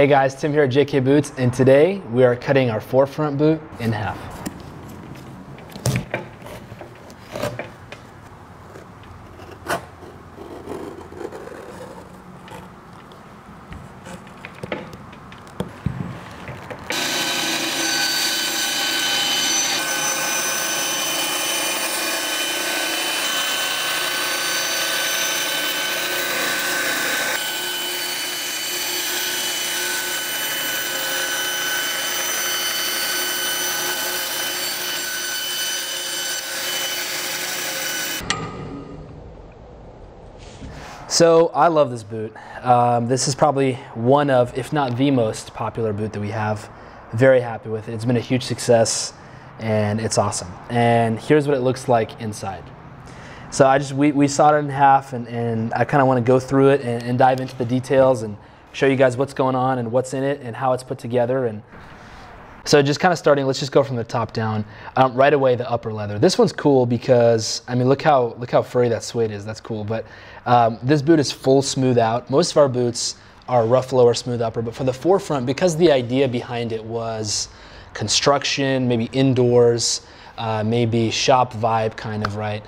Hey guys, Tim here at JK Boots, and today we are cutting our forefront boot in half. So I love this boot. This is probably one of, if not the most popular boot that we have. Very happy with it. It's been a huge success and it's awesome. And here's what it looks like inside. So we sawed it in half, and I kind of want to go through it and dive into the details and show you guys what's going on and what's in it and how it's put together. And so just kind of starting, let's just go from the top down. Right away, the upper leather. This one's cool because, I mean, look how furry that suede is. That's cool. But this boot is full smooth out. Most of our boots are rough lower, smooth upper. But for the forefront, because the idea behind it was construction, maybe indoors, maybe shop vibe kind of, right?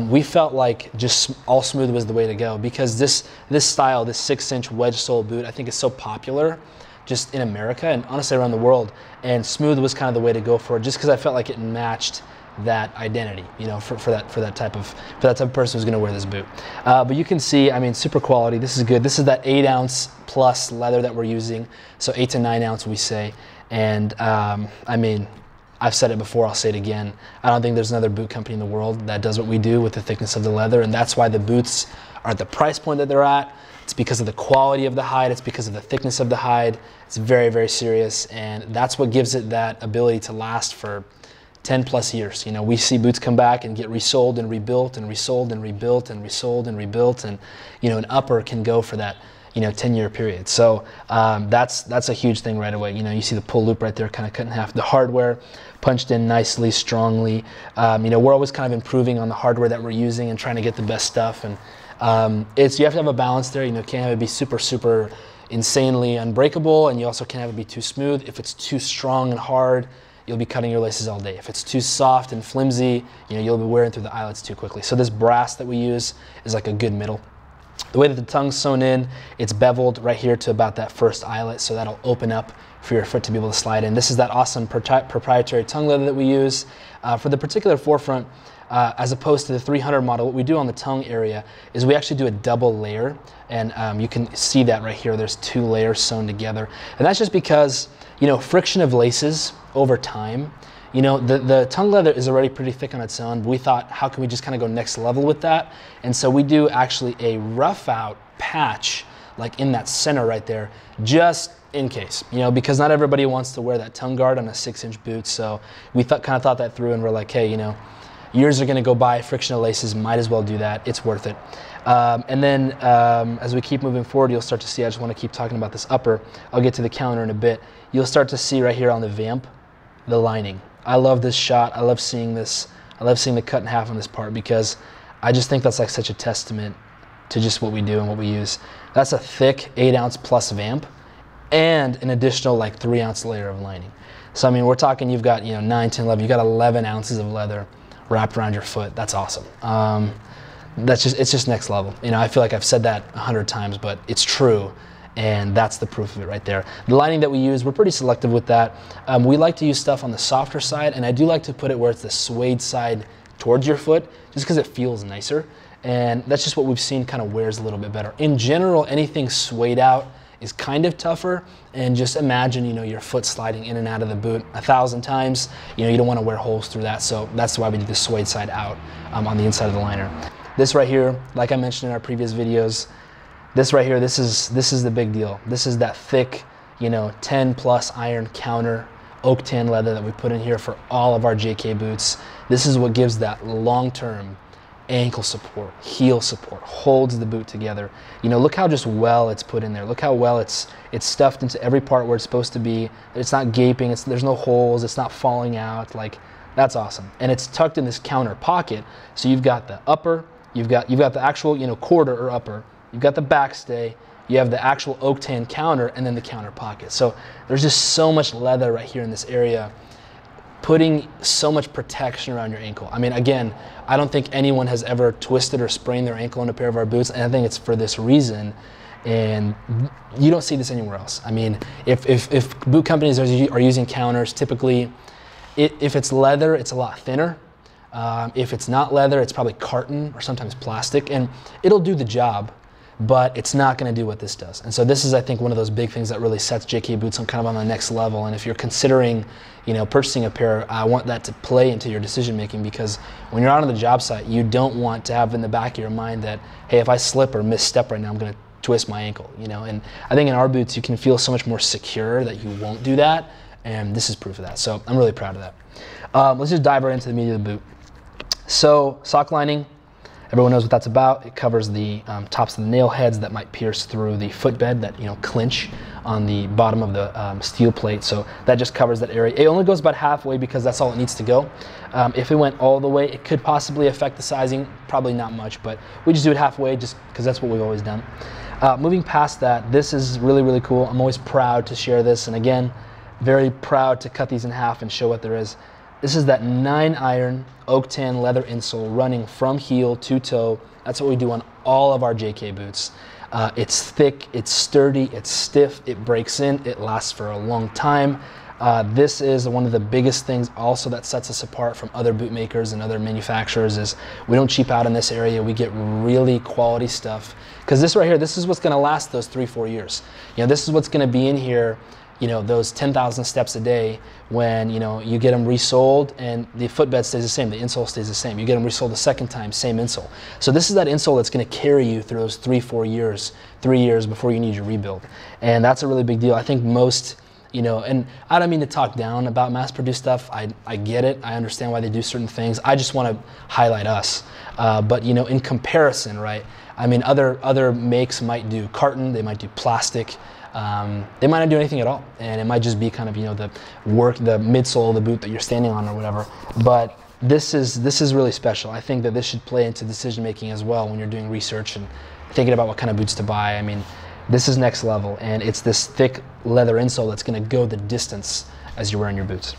We felt like just all smooth was the way to go, because this style, this 6-inch wedge sole boot, I think is so popular just in America and honestly around the world, and smooth was kind of the way to go for it, just because I felt like it matched that identity, you know, for that type of person who's going to wear this boot. But you can see, I mean, super quality. This is good. This is that 8-ounce plus leather that we're using, so 8 to 9 ounce we say. And I mean, I've said it before, I'll say it again. I don't think there's another boot company in the world that does what we do with the thickness of the leather, and that's why the boots are at the price point that they're at. It's because of the quality of the hide. It's because of the thickness of the hide. It's very, very serious, and that's what gives it that ability to last for 10 plus years. You know, we see boots come back and get resold and rebuilt and resold and rebuilt and resold and rebuilt, and you know, an upper can go for that, you know, 10-year period. So that's a huge thing right away. You know, you see the pull loop right there, kind of cut in half. The hardware punched in nicely, strongly. You know, we're always kind of improving on the hardware that we're using and trying to get the best stuff. And you have to have a balance there. You know, can't have it be super insanely unbreakable, and you also can't have it be too smooth. If it's too strong and hard, you'll be cutting your laces all day. If it's too soft and flimsy, you know, you'll be wearing through the eyelets too quickly. So this brass that we use is like a good middle. The way that the tongue's sewn in, it's beveled right here to about that first eyelet, so that'll open up for your foot to be able to slide in. This is that awesome proprietary tongue leather that we use. For the particular forefront, as opposed to the 300 model, what we do on the tongue area is we actually do a double layer, and you can see that right here. There's 2 layers sewn together, and that's just because, you know, friction of laces over time. You know, the tongue leather is already pretty thick on its own, but we thought, how can we just kind of go next level with that? And so we do actually a rough out patch, like in that center right there, just in case, you know, because not everybody wants to wear that tongue guard on a 6-inch boot. So we kind of thought that through, and we're like, hey, you know, years are going to go by, frictional laces, might as well do that. It's worth it. And then as we keep moving forward, you'll start to see, I just want to keep talking about this upper. I'll get to the counter in a bit. You'll start to see right here on the vamp, the lining. I love this shot. I love seeing this. I love seeing the cut in half on this part, because I just think that's like such a testament to just what we do and what we use. That's a thick 8-ounce plus vamp and an additional like 3-ounce layer of lining. So I mean, we're talking, you've got, you know, 9, 10, 11, you've got 11 ounces of leather wrapped around your foot. That's awesome. It's just next level. You know, I feel like I've said that 100 times, but it's true. And that's the proof of it right there. The lining that we use, we're pretty selective with that. We like to use stuff on the softer side, and I do like to put it where it's the suede side towards your foot, just because it feels nicer. And that's just what we've seen kind of wears a little bit better. In general, anything suede out is kind of tougher, and just imagine, you know, your foot sliding in and out of the boot 1,000 times. You know, you don't want to wear holes through that, so that's why we do the suede side out on the inside of the liner. This right here, like I mentioned in our previous videos, this right here, this is the big deal. This is that thick, you know, 10 plus iron counter oak tan leather that we put in here for all of our JK boots. This is what gives that long-term ankle support, heel support, holds the boot together. You know, look how just well it's put in there. Look how well it's stuffed into every part where it's supposed to be. It's not gaping, there's no holes, it's not falling out. Like, that's awesome. And it's tucked in this counter pocket. So you've got the upper, you've got the actual, you know, quarter or upper. You've got the backstay, you have the actual oak tan counter and then the counter pocket. So there's just so much leather right here in this area, putting so much protection around your ankle. I mean, again, I don't think anyone has ever twisted or sprained their ankle in a pair of our boots, and I think it's for this reason. And you don't see this anywhere else. I mean, if boot companies are using counters, typically, if it's leather, it's a lot thinner. If it's not leather, it's probably carton or sometimes plastic, and it'll do the job, but it's not going to do what this does. And so this is, I think, one of those big things that really sets JK boots on kind of on the next level. And if you're considering, you know, purchasing a pair, I want that to play into your decision making, because when you're out on the job site, you don't want to have in the back of your mind that, hey, if I slip or misstep right now, I'm going to twist my ankle, you know. And I think in our boots, you can feel so much more secure that you won't do that. And this is proof of that. So I'm really proud of that. Let's just dive right into the meat of the boot. So sock lining, everyone knows what that's about. It covers the tops of the nail heads that might pierce through the footbed that, you know, clinch on the bottom of the steel plate. So that just covers that area. It only goes about halfway because that's all it needs to go. If it went all the way, it could possibly affect the sizing. Probably not much, but we just do it halfway just because that's what we've always done. Moving past that, this is really, really cool. I'm always proud to share this. And again, very proud to cut these in half and show what there is. This is that 9-iron oak tan leather insole running from heel to toe. That's what we do on all of our JK boots. It's thick, it's sturdy, it's stiff, it breaks in, it lasts for a long time. This is one of the biggest things also that sets us apart from other boot makers and other manufacturers is we don't cheap out in this area. We get really quality stuff. Because this right here, this is what's going to last those 3-4 years. You know, this is what's going to be in here, you know, those 10,000 steps a day when, you know, you get them resoled and the footbed stays the same, the insole stays the same. You get them resoled the second time, same insole. So this is that insole that's going to carry you through those 3-4 years, 3 years before you need your rebuild. And that's a really big deal. I think most, you know, and I don't mean to talk down about mass-produced stuff. I get it. I understand why they do certain things. I just want to highlight us. But, you know, in comparison, right, I mean, other makes might do carton, they might do plastic. They might not do anything at all, and it might just be kind of, you know, the midsole of the boot that you're standing on or whatever. But this is really special. I think that this should play into decision making as well when you're doing research and thinking about what kind of boots to buy. I mean, this is next level, and it's this thick leather insole that's going to go the distance as you're wearing your boots.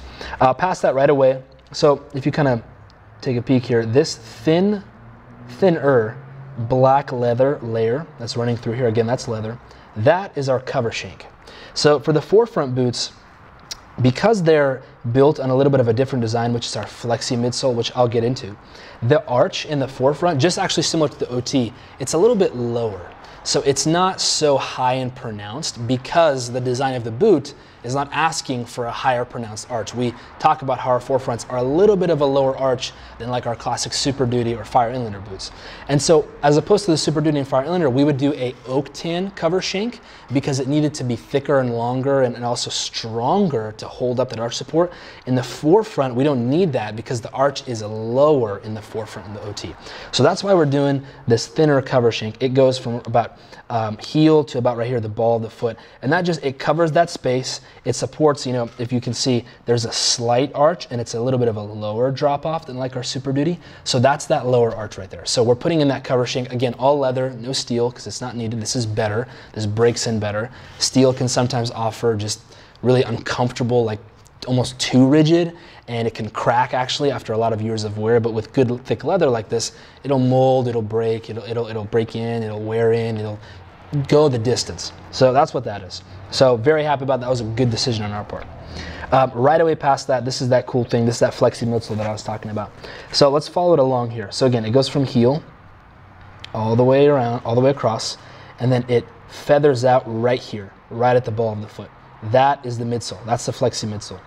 Past that right away. So if you kind of take a peek here, this thinner black leather layer that's running through here, again, that's leather. That is our cover shank. So for the forefront boots, because they're built on a little bit of a different design, which is our flexi midsole, which I'll get into, the arch in the forefront, just actually similar to the OT, it's a little bit lower. So it's not so high and pronounced because the design of the boot is not asking for a higher pronounced arch. We talk about how our forefronts are a little bit of a lower arch than like our classic Super Duty or Fire Inlander boots. And so as opposed to the Super Duty and Fire Inlander, we would do a oak tan cover shank because it needed to be thicker and longer and also stronger to hold up that arch support. In the forefront, we don't need that because the arch is lower in the forefront in the OT. So that's why we're doing this thinner cover shank. It goes from about heel to about right here, the ball of the foot. And that just, it covers that space. It supports, you know, if you can see, there's a slight arch and it's a little bit of a lower drop off than like our Super Duty. So that's that lower arch right there. So we're putting in that cover shank, again, all leather, no steel because it's not needed. This is better. This breaks in better. Steel can sometimes offer just really uncomfortable, like almost too rigid, and it can crack actually after a lot of years of wear. But with good thick leather like this, it'll mold, it'll break, it'll break in, it'll wear in, it'll go the distance. So that's what that is. So very happy about that. That was a good decision on our part. Right away past that, this is that cool thing. This is that flexi midsole that I was talking about. So let's follow it along here. So again, it goes from heel all the way around, all the way across, and then it feathers out right here, right at the ball of the foot. That is the midsole. That's the flexi midsole.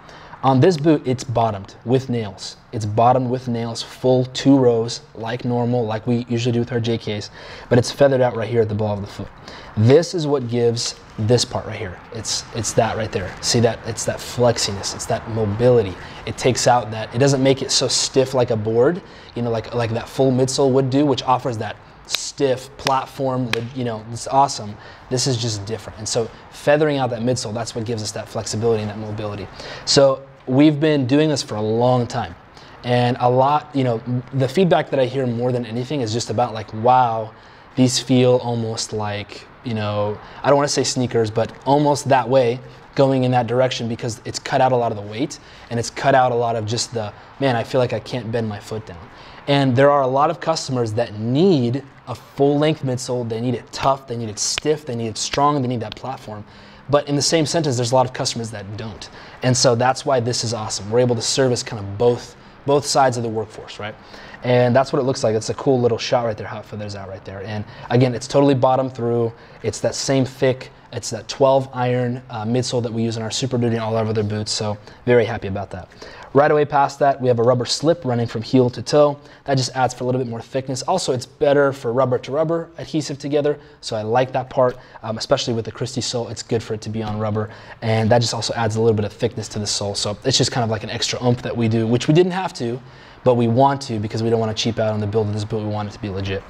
On this boot, it's bottomed with nails. It's bottomed with nails, full 2 rows, like normal, like we usually do with our JKs, but it's feathered out right here at the ball of the foot. This is what gives this part right here. It's that right there. See that? It's that flexiness. It's that mobility. It takes out that, it doesn't make it so stiff like a board, you know, like that full midsole would do, which offers that stiff platform, you know, it's awesome. This is just different. And so feathering out that midsole, that's what gives us that flexibility and that mobility. So we've been doing this for a long time. And a lot, you know, the feedback that I hear more than anything is just about like, wow, these feel almost like you know, I don't want to say sneakers, but almost that way, going in that direction, because it's cut out a lot of the weight and it's cut out a lot of just the, man, I feel like I can't bend my foot down. And there are a lot of customers that need a full length midsole. They need it tough, they need it stiff, they need it strong, they need that platform. But in the same sentence, there's a lot of customers that don't. And so that's why this is awesome. We're able to service kind of both sides of the workforce, right? And that's what it looks like. It's a cool little shot right there, how it feathers out right there. And again, it's totally bottom through. It's that same thick, it's that 12 iron midsole that we use in our Super Duty and all our other boots. So very happy about that. Right away past that, we have a rubber slip running from heel to toe. That just adds for a little bit more thickness. Also, it's better for rubber to rubber adhesive together. So I like that part, especially with the Christie sole. It's good for it to be on rubber. And that just also adds a little bit of thickness to the sole. So it's just kind of like an extra oomph that we do, which we didn't have to, but we want to because we don't want to cheap out on the build of this boot. We want it to be legit.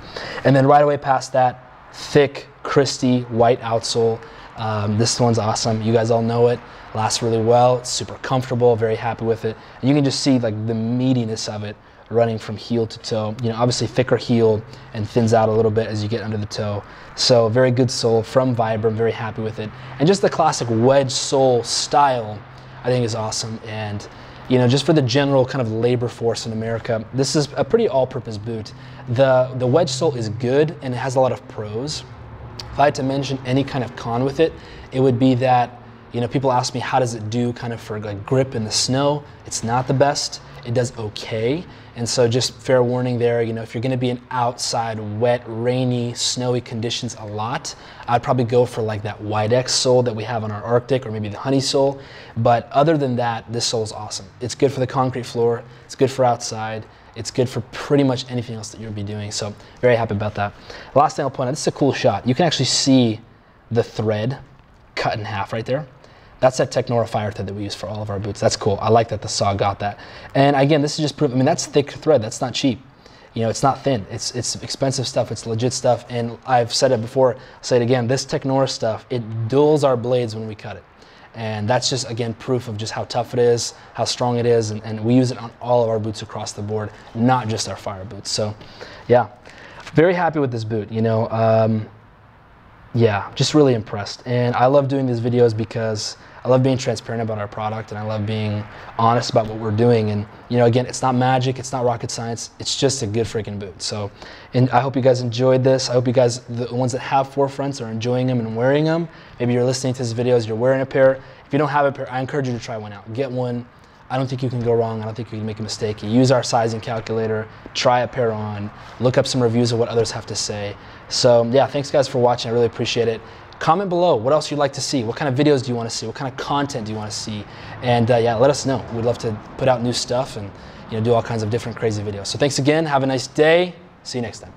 And then right away past that, thick Christie white outsole. This one's awesome. You guys all know it. Lasts really well. It's super comfortable. Very happy with it. And you can just see like the meatiness of it running from heel to toe. You know, obviously thicker heel and thins out a little bit as you get under the toe. So very good sole from Vibram. Very happy with it. And just the classic wedge sole style, I think is awesome. And you know, just for the general kind of labor force in America, this is a pretty all-purpose boot. The wedge sole is good and it has a lot of pros. If I had to mention any kind of con with it, it would be that, you know, people ask me how does it do kind of for like grip in the snow. It's not the best. It does okay. And so just fair warning there, you know, if you're going to be in outside wet, rainy, snowy conditions a lot, I'd probably go for like that wide X sole that we have on our Arctic or maybe the honey sole. But other than that, this sole is awesome. It's good for the concrete floor. It's good for outside. It's good for pretty much anything else that you'll be doing. So very happy about that. Last thing I'll point out, this is a cool shot. You can actually see the thread cut in half right there. That's that Technora fire thread that we use for all of our boots. That's cool. I like that the saw got that. And again, this is just proof. I mean, that's thick thread. That's not cheap. You know, it's not thin. It's expensive stuff. It's legit stuff. And I've said it before, I'll say it again, this Technora stuff, it dulls our blades when we cut it. And that's just, again, proof of just how tough it is, how strong it is, and we use it on all of our boots across the board, not just our fire boots. So, yeah, very happy with this boot, you know. Yeah, just really impressed. And I love doing these videos because I love being transparent about our product and I love being honest about what we're doing. And, you know, again, it's not magic, it's not rocket science, it's just a good freaking boot. So, and I hope you guys enjoyed this. I hope you guys, the ones that have forefronts, are enjoying them and wearing them. Maybe you're listening to this video as you're wearing a pair. If you don't have a pair, I encourage you to try one out. Get one. I don't think you can go wrong. I don't think you can make a mistake. You use our sizing calculator, try a pair on, look up some reviews of what others have to say. So yeah, thanks guys for watching. I really appreciate it. Comment below what else you'd like to see. What kind of videos do you want to see? What kind of content do you want to see? And yeah, let us know. We'd love to put out new stuff and, you know, do all kinds of different crazy videos. So thanks again. Have a nice day. See you next time.